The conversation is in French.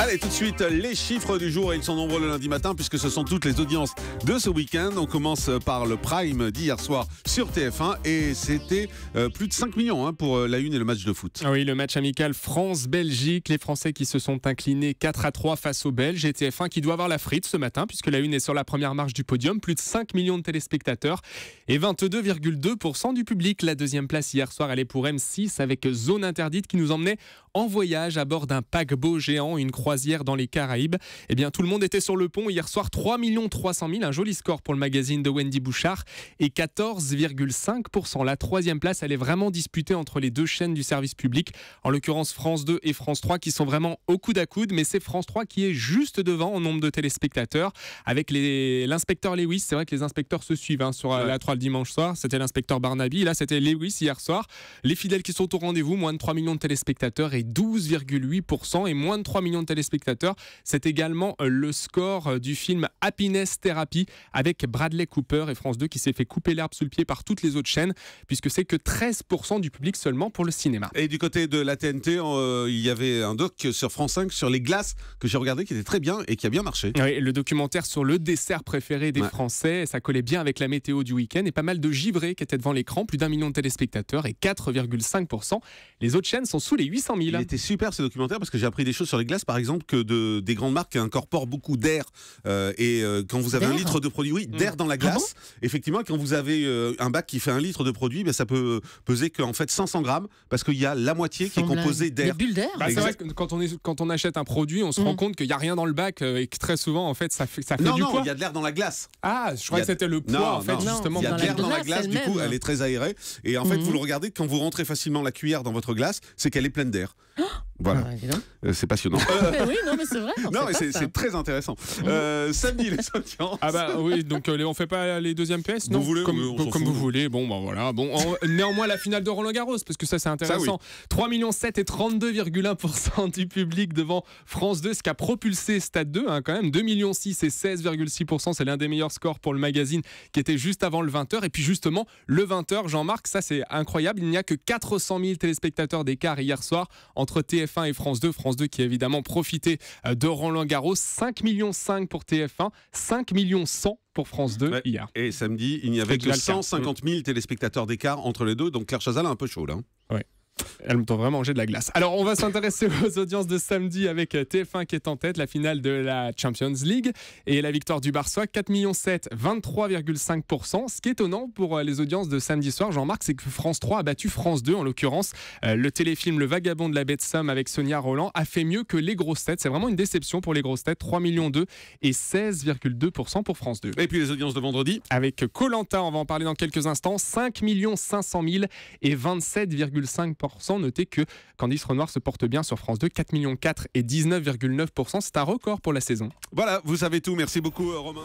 Allez, tout de suite, les chiffres du jour. Et ils sont nombreux le lundi matin puisque ce sont toutes les audiences de ce week-end. On commence par le prime d'hier soir sur TF1 et c'était plus de 5 millions pour la une et le match de foot. Ah oui, le match amical France-Belgique. Les Français qui se sont inclinés 4-3 face aux Belges. Et TF1 qui doit avoir la frite ce matin puisque la une est sur la première marche du podium. Plus de 5 millions de téléspectateurs et 22,2% du public. La deuxième place hier soir, elle est pour M6 avec Zone Interdite qui nous emmenait en voyage à bord d'un paquebot géant, une croisière dans les Caraïbes. Eh bien, tout le monde était sur le pont hier soir, 3 300 000, un joli score pour le magazine de Wendy Bouchard et 14,5%. La troisième place, elle est vraiment disputée entre les deux chaînes du service public, en l'occurrence France 2 et France 3 qui sont vraiment au coude à coude, mais c'est France 3 qui est juste devant en nombre de téléspectateurs avec l'inspecteur Lewis. C'est vrai que les inspecteurs se suivent sur la 3 le dimanche soir, c'était l'inspecteur Barnaby, là c'était Lewis hier soir. Les fidèles qui sont au rendez-vous, moins de 3 millions de téléspectateurs et 12,8%, et moins de 3 millions de téléspectateurs, c'est également le score du film Happiness Therapy avec Bradley Cooper, et France 2 qui s'est fait couper l'herbe sous le pied par toutes les autres chaînes puisque c'est que 13% du public seulement pour le cinéma. Et du côté de la TNT, il y avait un doc sur France 5 sur les glaces que j'ai regardé qui était très bien et qui a bien marché. Oui, le documentaire sur le dessert préféré des Français, ça collait bien avec la météo du week-end et pas mal de givrés qui étaient devant l'écran, plus d'1 million de téléspectateurs et 4,5%. Les autres chaînes sont sous les 800 000. Il était super ce documentaire parce que j'ai appris des choses sur les glaces, par exemple que des grandes marques incorporent beaucoup d'air quand vous avez un litre de produit, d'air dans la glace. Effectivement, quand vous avez un bac qui fait 1 litre de produit, ça peut peser qu'en fait 500 grammes parce qu'il y a la moitié qui est composée d'air. Des bulles d'air. C'est vrai que quand on achète un produit, on se rend compte qu'il n'y a rien dans le bac et que très souvent en fait ça fait du poids. Non, il y a de l'air dans la glace. Ah, je croyais que c'était le poids justement. Il y a de l'air dans la glace, du coup elle est très aérée et en fait vous le regardez, quand vous rentrez facilement la cuillère dans votre glace, c'est qu'elle est pleine d'air. Voilà, c'est passionnant. Oui, non, mais c'est vrai. Non, mais c'est très intéressant. Samedi, les audiences. Ah bah oui, donc on fait pas les deuxièmes pièces, non? Vous voulez, comme vous voulez. Bon, bah voilà. Bon, néanmoins la finale de Roland Garros, parce que ça c'est intéressant. Ça, oui. 3,7 millions et 32,1% du public devant France 2, ce qui a propulsé Stade 2 quand même. 2,6 millions et 16,6%, c'est l'un des meilleurs scores pour le magazine qui était juste avant le 20h. Et puis justement, le 20h, Jean-Marc, ça c'est incroyable. Il n'y a que 400 000 téléspectateurs d'écart hier soir entre TF1 et France 2. France 2 qui a évidemment profité de Roland Garros. 5,5 millions pour TF1, 5,1 millions pour France 2 hier. Et samedi, il n'y avait que 150 000 téléspectateurs d'écart entre les deux. Donc Claire Chazal a un peu chaud là. Ouais. Elle me doit vraiment manger de la glace. Alors, on va s'intéresser aux audiences de samedi avec TF1 qui est en tête, la finale de la Champions League et la victoire du Barça, 4,7 millions, 23,5%. Ce qui est étonnant pour les audiences de samedi soir, Jean-Marc, c'est que France 3 a battu France 2, en l'occurrence. Le téléfilm Le Vagabond de la baie de Somme avec Sonia Rolland a fait mieux que Les Grosses Têtes. C'est vraiment une déception pour Les Grosses Têtes, 3,2 millions et 16,2% pour France 2. Et puis les audiences de vendredi avec Koh-Lanta, on va en parler dans quelques instants, 5,5 millions et 27,5%. Notez que Candice Renoir se porte bien sur France 2, 4,4 millions et 19,9%. C'est un record pour la saison. Voilà, vous savez tout. Merci beaucoup, Romain.